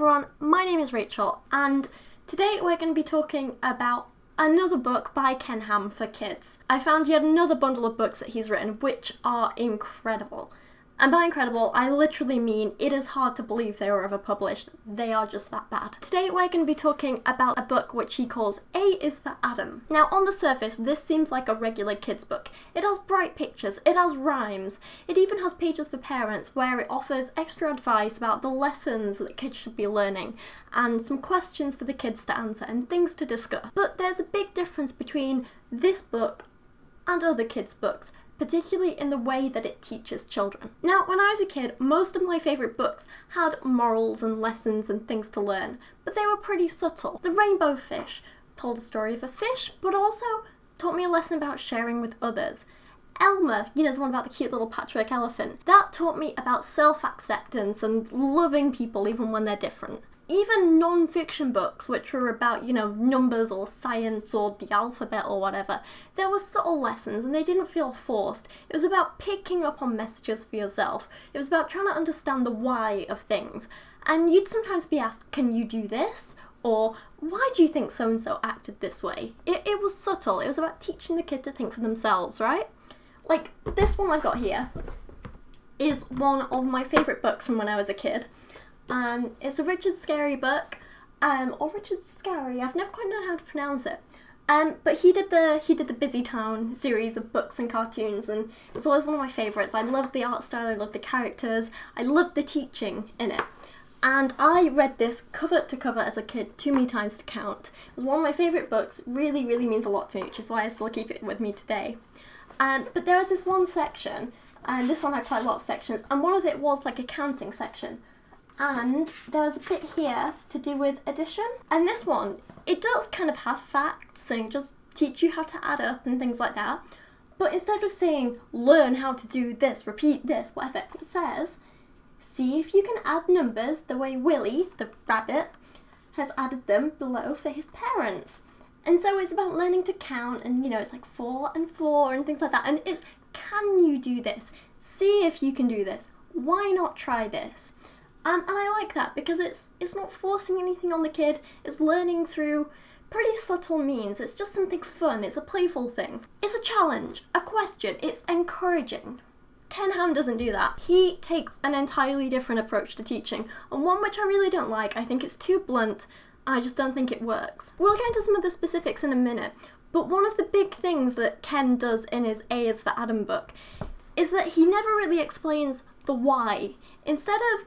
everyone, my name is Rachel, and today we're going to be talking about another book by Ken Ham for kids. I found yet another bundle of books that he's written which are incredible. And by incredible, I literally mean it is hard to believe they were ever published. They are just that bad. Today we're going to be talking about a book which he calls A is for Adam. Now on the surface, this seems like a regular kids book. It has bright pictures, it has rhymes, it even has pages for parents where it offers extra advice about the lessons that kids should be learning and some questions for the kids to answer and things to discuss. But there's a big difference between this book and other kids' books, particularly in the way that it teaches children. Now, when I was a kid, most of my favourite books had morals and lessons and things to learn, but they were pretty subtle. The Rainbow Fish told a story of a fish, but also taught me a lesson about sharing with others. Elmer, the one about the cute little patchwork elephant, that taught me about self-acceptance and loving people even when they're different. Even non-fiction books, which were about, numbers or science or the alphabet or whatever, there were subtle lessons and they didn't feel forced. It was about picking up on messages for yourself. It was about trying to understand the why of things. And you'd sometimes be asked, can you do this? Or why do you think so-and-so acted this way? It was subtle. It was about teaching the kid to think for themselves, right? Like this one I've got here is one of my favourite books from when I was a kid. It's a Richard Scarry book, or Richard Scarry, I've never quite known how to pronounce it. But he did the Busy Town series of books and cartoons, and it was always one of my favourites. I loved the art style, I loved the characters, I loved the teaching in it. And I read this cover to cover as a kid too many times to count. It was one of my favourite books, really, really means a lot to me, which is why I still keep it with me today. But there was this one section, and this one had quite a lot of sections, and one of it was like a counting section. And there was a bit here to do with addition. And this one, it does kind of have facts and just teach you how to add up and things like that. But instead of saying, learn how to do this, repeat this, whatever, it says, see if you can add numbers the way Willy, the rabbit, has added them below for his parents. And so it's about learning to count and, it's like 4 and 4 and things like that. And it's, can you do this? See if you can do this. Why not try this? And I like that because it's not forcing anything on the kid, it's learning through pretty subtle means, it's just something fun, it's a playful thing. It's a challenge, a question, it's encouraging. Ken Ham doesn't do that. He takes an entirely different approach to teaching, and one which I really don't like. I think it's too blunt, and I just don't think it works. We'll get into some of the specifics in a minute, but one of the big things that Ken does in his A is for Adam book is that he never really explains the why. Instead of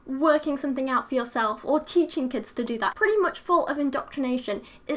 working something out for yourself or teaching kids to do that, pretty much full of indoctrination. He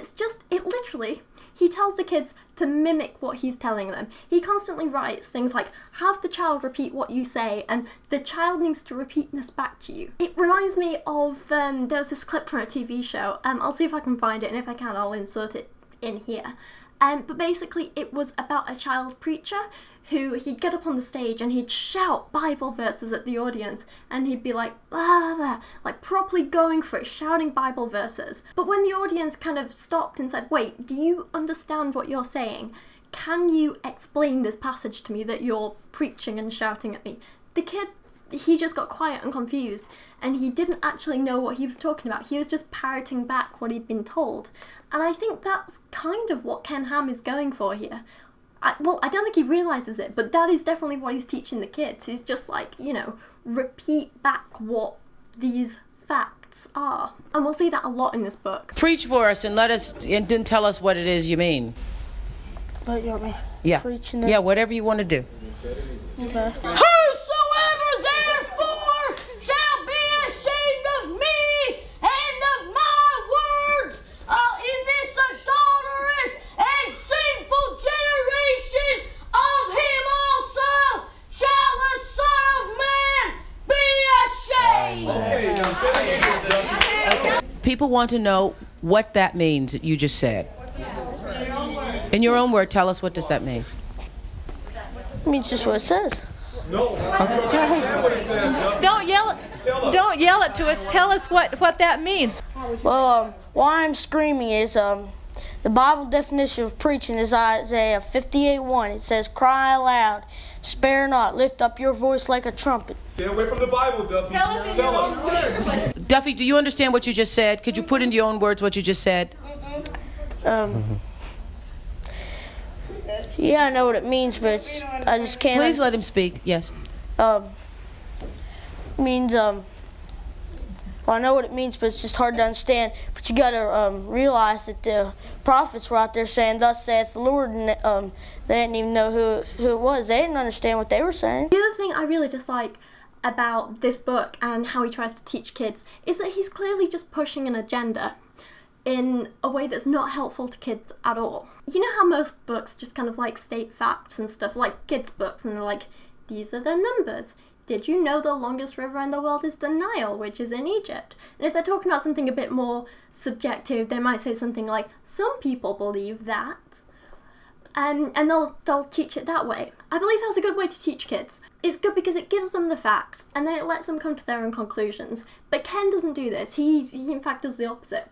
tells the kids to mimic what he's telling them. He constantly writes things like, have the child repeat what you say, and the child needs to repeat this back to you. It reminds me of, there was this clip from a TV show, I'll see if I can find it, and if I can, I'll insert it in here. But basically it was about a child preacher who he'd get up on the stage and he'd shout Bible verses at the audience, and he'd be like, blah, blah, blah, like properly going for it, shouting Bible verses. But when the audience kind of stopped and said, wait, do you understand what you're saying? Can you explain this passage to me that you're preaching and shouting at me? The kid, he just got quiet and confused, and he didn't actually know what he was talking about. He was just parroting back what he'd been told. And I think that's kind of what Ken Ham is going for here. I don't think he realises it, but that is definitely what he's teaching the kids. He's just like, repeat back what these facts are. And we'll see that a lot in this book. Preach for us and then tell us what it is you mean. What you want me? Yeah. Preaching it? Yeah, whatever you want to do. Okay. Whosoever therefore shall be ashamed of me and of my words in this adulterous and sinful generation, of him also shall the Son of Man be ashamed. People want to know what that means that you just said. In your own word, tell us, what does that mean? It means just what it says. No. That's right. Don't yell it to us. Tell us what that means. Well, why I'm screaming is The Bible definition of preaching is Isaiah 58:1. It says, "Cry aloud, spare not, lift up your voice like a trumpet." Stay away from the Bible, Duffy. Tell us. Duffy, do you understand what you just said? Could you put into your own words what you just said? Yeah, I know what it means, but I just can't. Please let him speak. Yes. Means well, I know what it means, but it's just hard to understand. But you gotta realize that the prophets were out there saying, "Thus saith the Lord," and they didn't even know who it was. They didn't understand what they were saying. The other thing I really dislike about this book and how he tries to teach kids is that he's clearly just pushing an agenda in a way that's not helpful to kids at all. You know how most books just kind of like state facts and stuff, like kids' books, and they're like, these are the numbers. Did you know the longest river in the world is the Nile, which is in Egypt? And if they're talking about something a bit more subjective, they might say something like, some people believe that. And they'll teach it that way. I believe that's a good way to teach kids. It's good because it gives them the facts, and then it lets them come to their own conclusions. But Ken doesn't do this. He in fact does the opposite.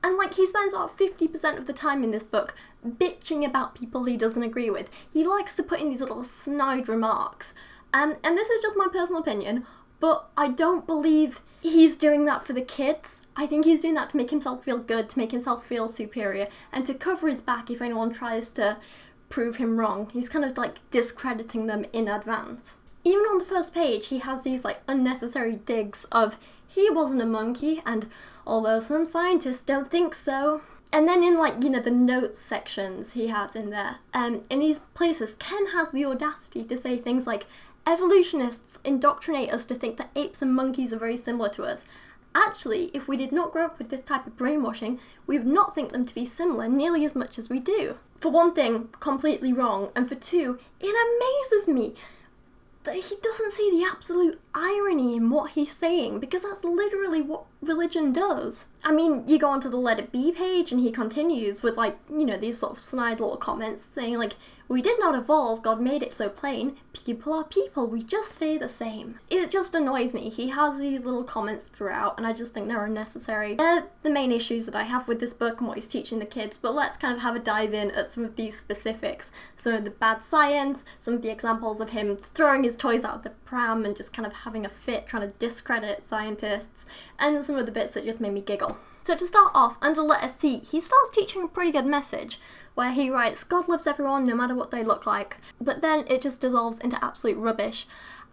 And like, he spends about 50% of the time in this book bitching about people he doesn't agree with. He likes to put in these little snide remarks. And this is just my personal opinion, but I don't believe he's doing that for the kids. I think he's doing that to make himself feel good, to make himself feel superior, and to cover his back if anyone tries to prove him wrong. He's kind of like discrediting them in advance. Even on the first page, he has these like unnecessary digs of, he wasn't a monkey, and although some scientists don't think so. And then in like, you know, the notes sections he has in there, in these places, Ken has the audacity to say things like, evolutionists indoctrinate us to think that apes and monkeys are very similar to us. Actually, if we did not grow up with this type of brainwashing, we would not think them to be similar nearly as much as we do. For one thing, completely wrong, and for two, it amazes me that he doesn't see the absolute irony in what he's saying, because that's literally what religion does. I mean, you go onto the Let It Be page and he continues with like, you know, these sort of snide little comments saying like, we did not evolve, God made it so plain, people are people, we just stay the same. It just annoys me. He has these little comments throughout and I just think they're unnecessary. They're the main issues that I have with this book and what he's teaching the kids, but let's kind of have a dive in at some of these specifics. Some of the bad science, some of the examples of him throwing his toys out of the pram and just kind of having a fit trying to discredit scientists, and some of the bits that just made me giggle. So to start off, under letter C, he starts teaching a pretty good message, where he writes, God loves everyone no matter what they look like, but then it just dissolves into absolute rubbish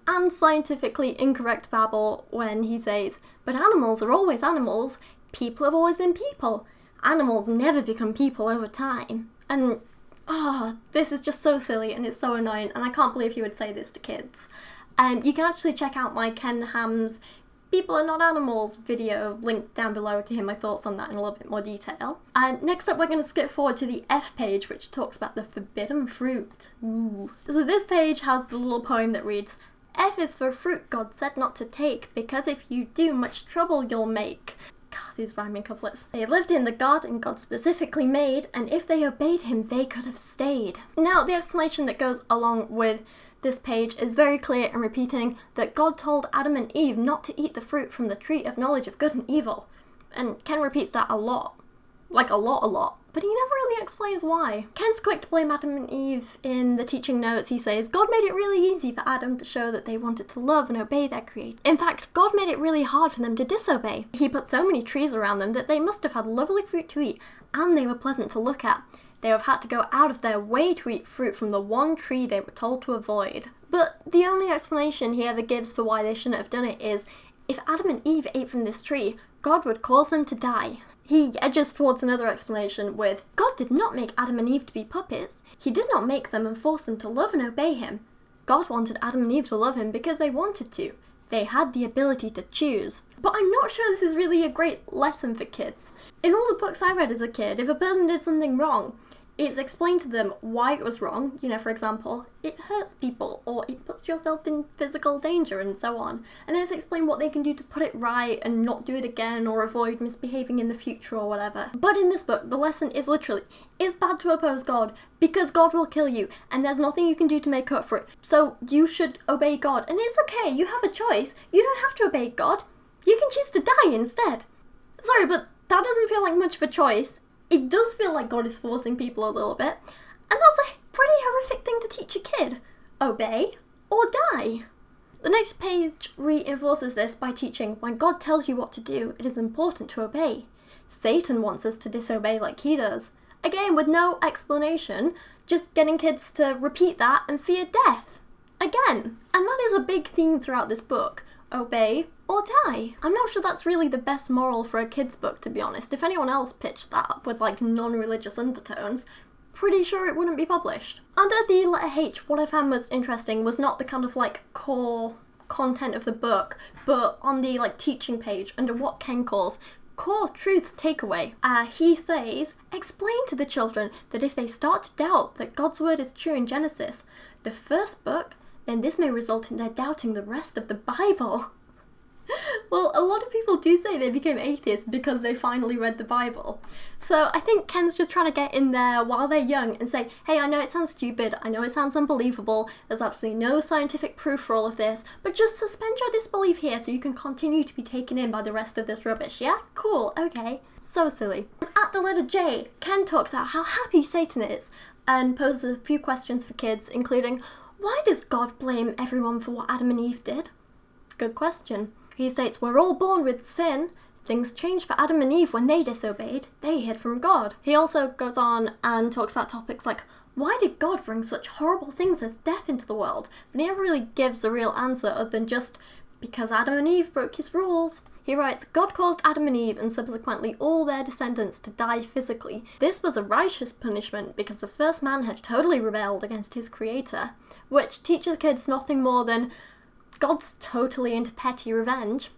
and scientifically incorrect babble when he says, but animals are always animals, people have always been people, animals never become people over time. And this is just so silly and it's so annoying, and I can't believe he would say this to kids. You can actually check out my Ken Ham's People Are Not Animals video, linked down below to hear my thoughts on that in a little bit more detail. Next up, we're going to skip forward to the F page, which talks about the forbidden fruit. Ooh. So this page has the little poem that reads, F is for fruit God said not to take, because if you do, much trouble you'll make. God, these rhyming couplets. They lived in the garden God specifically made, and if they obeyed him, they could have stayed. Now, the explanation that goes along with this page is very clear in repeating that God told Adam and Eve not to eat the fruit from the tree of knowledge of good and evil. And Ken repeats that a lot. Like a lot. But he never really explains why. Ken's quick to blame Adam and Eve in the teaching notes. He says, God made it really easy for Adam to show that they wanted to love and obey their creator. In fact, God made it really hard for them to disobey. He put so many trees around them that they must have had lovely fruit to eat, and they were pleasant to look at. They have had to go out of their way to eat fruit from the one tree they were told to avoid. But the only explanation he ever gives for why they shouldn't have done it is, if Adam and Eve ate from this tree, God would cause them to die. He edges towards another explanation with, God did not make Adam and Eve to be puppets. He did not make them and force them to love and obey him. God wanted Adam and Eve to love him because they wanted to. They had the ability to choose. But I'm not sure this is really a great lesson for kids. In all the books I read as a kid, if a person did something wrong, it's explained to them why it was wrong. You know, for example, it hurts people, or it puts yourself in physical danger, and so on. And then it's explained what they can do to put it right and not do it again, or avoid misbehaving in the future or whatever. But in this book, the lesson is literally, it's bad to oppose God, because God will kill you, and there's nothing you can do to make up for it. So you should obey God. And it's okay, you have a choice. You don't have to obey God. You can choose to die instead. Sorry, but that doesn't feel like much of a choice. It does feel like God is forcing people a little bit, and that's a pretty horrific thing to teach a kid. Obey or die. The next page reinforces this by teaching when God tells you what to do, it is important to obey. Satan wants us to disobey like he does. Again, with no explanation, just getting kids to repeat that and fear death. Again. And that is a big theme throughout this book. Obey or die. I'm not sure that's really the best moral for a kid's book, to be honest. If anyone else pitched that up with like non-religious undertones, pretty sure it wouldn't be published. Under the letter H, what I found most interesting was not the kind of like core content of the book, but on the like teaching page under what Ken calls core truths takeaway. He says, explain to the children that if they start to doubt that God's word is true in Genesis, the first book, then this may result in their doubting the rest of the Bible. Well, a lot of people do say they became atheists because they finally read the Bible. So I think Ken's just trying to get in there while they're young and say, hey, I know it sounds stupid, I know it sounds unbelievable, there's absolutely no scientific proof for all of this, but just suspend your disbelief here so you can continue to be taken in by the rest of this rubbish, yeah? Cool, okay. So silly. At the letter J, Ken talks about how happy Satan is and poses a few questions for kids, including, why does God blame everyone for what Adam and Eve did? Good question. He states, we're all born with sin. Things changed for Adam and Eve when they disobeyed. They hid from God. He also goes on and talks about topics like, why did God bring such horrible things as death into the world? But he never really gives a real answer other than just, because Adam and Eve broke his rules. He writes, God caused Adam and Eve and subsequently all their descendants to die physically. This was a righteous punishment because the first man had totally rebelled against his creator, which teaches kids nothing more than God's totally into petty revenge.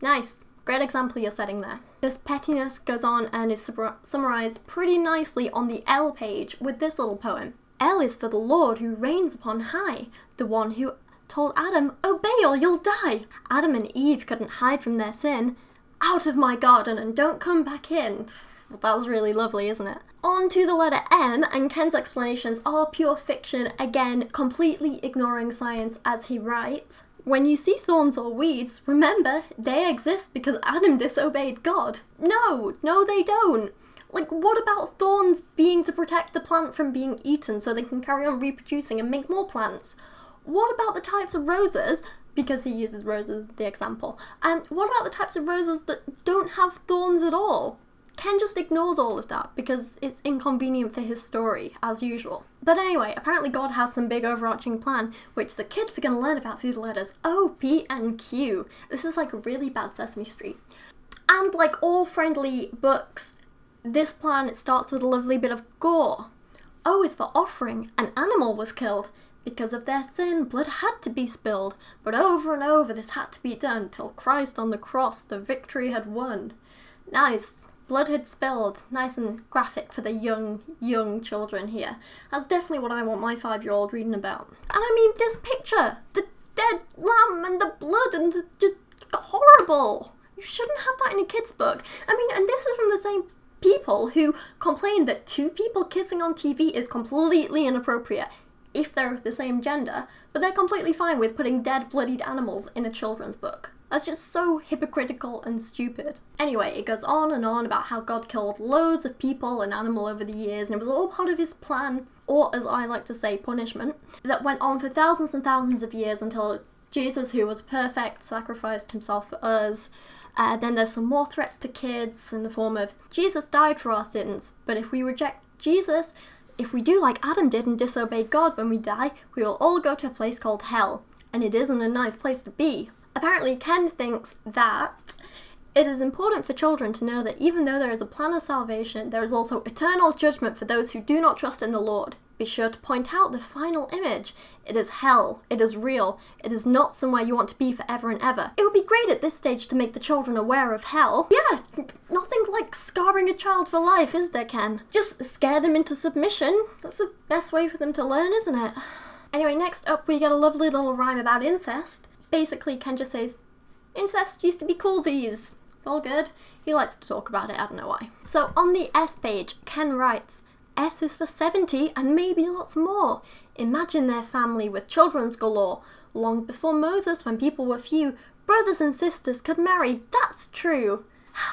Nice. Great example you're setting there. This pettiness goes on and is summarized pretty nicely on the L page with this little poem. L is for the Lord who reigns upon high, the one who told Adam, obey or you'll die. Adam and Eve couldn't hide from their sin. Out of my garden and don't come back in. Well, that was really lovely, isn't it? On to the letter M, and Ken's explanations are pure fiction, again, completely ignoring science as he writes. When you see thorns or weeds, remember, they exist because Adam disobeyed God. No, they don't. Like, what about thorns being to protect the plant from being eaten so they can carry on reproducing and make more plants? What about the types of roses, because he uses roses as the example, and what about the types of roses that don't have thorns at all? Ken just ignores all of that because it's inconvenient for his story, as usual. But anyway, apparently God has some big overarching plan, which the kids are going to learn about through the letters O, P, and Q. This is like a really bad Sesame Street. And like all friendly books, this plan starts with a lovely bit of gore. O is for offering. An animal was killed. Because of their sin, blood had to be spilled. But over and over this had to be done, till Christ on the cross the victory had won. Nice. Blood had spilled. Nice and graphic for the young children here. That's definitely what I want my 5-year-old reading about. And I mean, this picture, the dead lamb and the blood and the just horrible. You shouldn't have that in a kid's book. I mean, and this is from the same people who complain that 2 people kissing on TV is completely inappropriate if they're of the same gender, but they're completely fine with putting dead, bloodied animals in a children's book. That's just so hypocritical and stupid. Anyway, it goes on and on about how God killed loads of people and animal over the years, and it was all part of his plan, or as I like to say, punishment, that went on for thousands and thousands of years until Jesus, who was perfect, sacrificed himself for us. Then there's some more threats to kids in the form of, Jesus died for our sins, but if we reject Jesus, if we do like Adam did and disobey God when we die, we will all go to a place called hell, and it isn't a nice place to be. Apparently, Ken thinks that it is important for children to know that even though there is a plan of salvation, there is also eternal judgment for those who do not trust in the Lord. Be sure to point out the final image. It is hell. It is real. It is not somewhere you want to be forever and ever. It would be great at this stage to make the children aware of hell. Yeah, nothing like scarring a child for life, is there, Ken? Just scare them into submission. That's the best way for them to learn, isn't it? Anyway, next up we get a lovely little rhyme about incest. Basically, Ken just says, incest used to be coolsies. It's all good. He likes to talk about it, I don't know why. So on the S page, Ken writes, S is for 70 and maybe lots more. Imagine their family with children's galore. Long before Moses, when people were few, brothers and sisters could marry. That's true.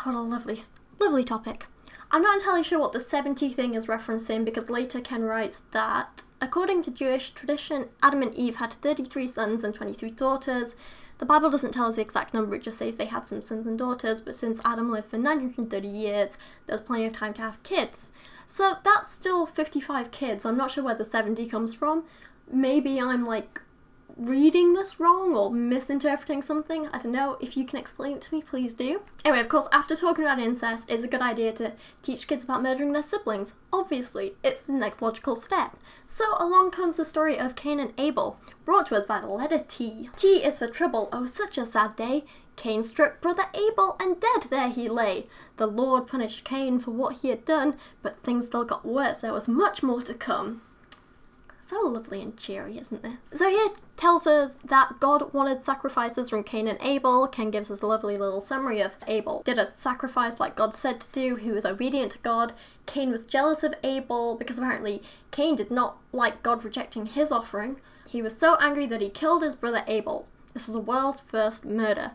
What a lovely topic. I'm not entirely sure what the 70 thing is referencing, because later Ken writes that, according to Jewish tradition, Adam and Eve had 33 sons and 23 daughters. The Bible doesn't tell us the exact number, it just says they had some sons and daughters, but since Adam lived for 930 years, there was plenty of time to have kids. So that's still 55 kids. I'm not sure where the 70 comes from. Maybe I'm like reading this wrong or misinterpreting something. I don't know. If you can explain it to me, please do. Anyway, of course, after talking about incest, it's a good idea to teach kids about murdering their siblings. Obviously, it's the next logical step. So along comes the story of Cain and Abel, brought to us by the letter T. T is for trouble. Oh, such a sad day. Cain struck brother Abel, and dead there he lay. The Lord punished Cain for what he had done, but things still got worse. There was much more to come. So lovely and cheery, isn't it? So here tells us that God wanted sacrifices from Cain and Abel. Ken gives us a lovely little summary of Abel did a sacrifice like God said to do. He was obedient to God. Cain was jealous of Abel because apparently Cain did not like God rejecting his offering. He was so angry that he killed his brother Abel. This was the world's first murder.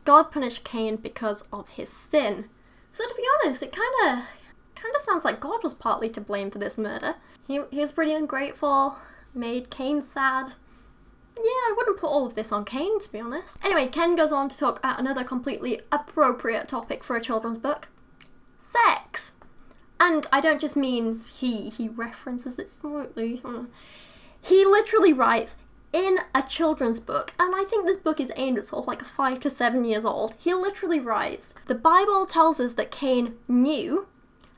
God punished Cain because of his sin. So to be honest, it kind of sounds like God was partly to blame for this murder. He was pretty ungrateful, made Cain sad. Yeah, I wouldn't put all of this on Cain, to be honest. Anyway, Ken goes on to talk about another completely appropriate topic for a children's book. Sex! And I don't just mean he references it slightly. He literally writes, in a children's book, and I think this book is aimed at sort of like 5 to 7 years old, he literally writes, the Bible tells us that Cain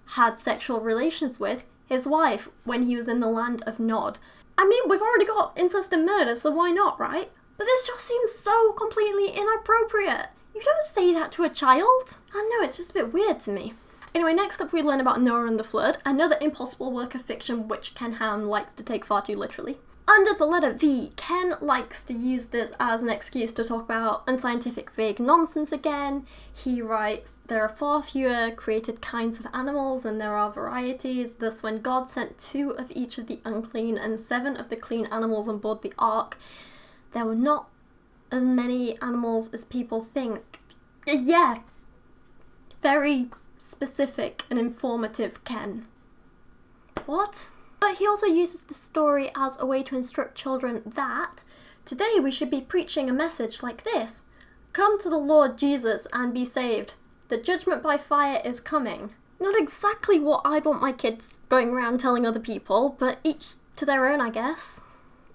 had sexual relations with his wife when he was in the land of Nod. I mean, we've already got incest and murder, so why not, right? But this just seems so completely inappropriate. You don't say that to a child. I know, it's just a bit weird to me. Anyway, next up we learn about Noah and the flood, another impossible work of fiction which Ken Ham likes to take far too literally. Under the letter V, Ken likes to use this as an excuse to talk about unscientific vague nonsense again. He writes, there are far fewer created kinds of animals than there are varieties. Thus, when God sent 2 of each of the unclean and 7 of the clean animals on board the ark, there were not as many animals as people think. Yeah, very specific and informative, Ken. What? But he also uses the story as a way to instruct children that today we should be preaching a message like this. Come to the Lord Jesus and be saved. The judgment by fire is coming. Not exactly what I'd want my kids going around telling other people, but each to their own, I guess.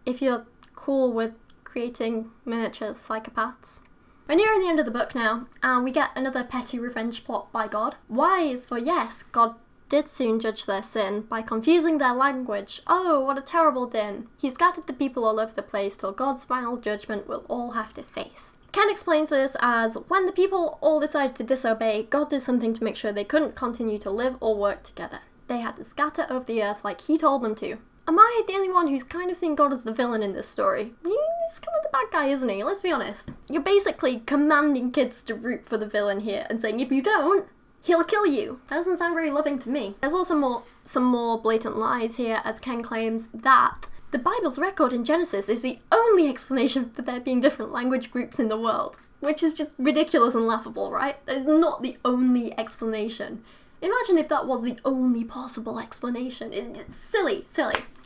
If you're cool with creating miniature psychopaths. We're nearing the end of the book now, and we get another petty revenge plot by God. Y is for yes, God did soon judge their sin by confusing their language. Oh, what a terrible din. He scattered the people all over the place till God's final judgment we'll all have to face. Ken explains this as, when the people all decided to disobey, God did something to make sure they couldn't continue to live or work together. They had to scatter over the earth like he told them to. Am I the only one who's kind of seen God as the villain in this story? He's kind of the bad guy, isn't he? Let's be honest. You're basically commanding kids to root for the villain here and saying, if you don't, he'll kill you. That doesn't sound very loving to me. There's also some more blatant lies here, as Ken claims that the Bible's record in Genesis is the only explanation for there being different language groups in the world. Which is just ridiculous and laughable, right? It's not the only explanation. Imagine if that was the only possible explanation. It's silly.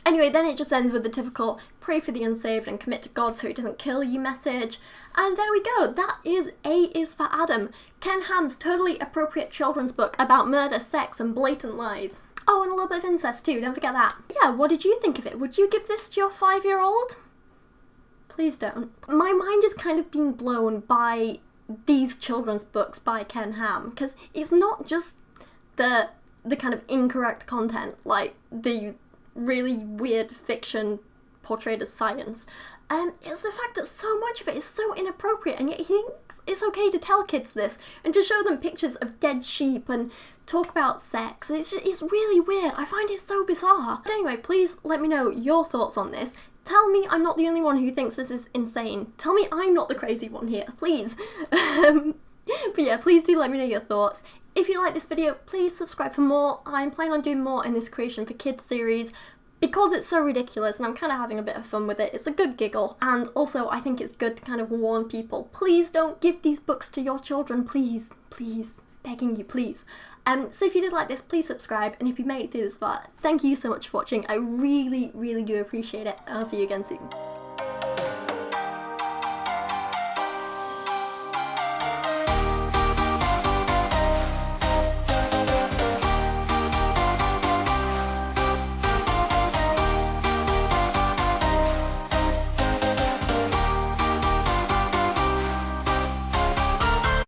Anyway, then it just ends with the typical pray for the unsaved and commit to God so he doesn't kill you message. And there we go. That is A is for Adam. Ken Ham's totally appropriate children's book about murder, sex, and blatant lies. Oh, and a little bit of incest too, don't forget that. Yeah, what did you think of it? Would you give this to your 5-year-old? Please don't. My mind is kind of being blown by these children's books by Ken Ham, because it's not just the kind of incorrect content, like the really weird fiction portrayed as science. It's the fact that so much of it is so inappropriate, and yet he thinks it's okay to tell kids this and to show them pictures of dead sheep and talk about sex. It's really weird. I find it so bizarre. But anyway, please let me know your thoughts on this. Tell me I'm not the only one who thinks this is insane. Tell me I'm not the crazy one here, please. But yeah, please do let me know your thoughts. If you like this video, please subscribe for more. I'm planning on doing more in this Creation for Kids series because it's so ridiculous and I'm kind of having a bit of fun with it. It's a good giggle, and also I think it's good to kind of warn people. Please don't give these books to your children, please, please. begging you, please. So if you did like this, please subscribe, and if you made it through this far, thank you so much for watching. I really, really do appreciate it, and I'll see you again soon.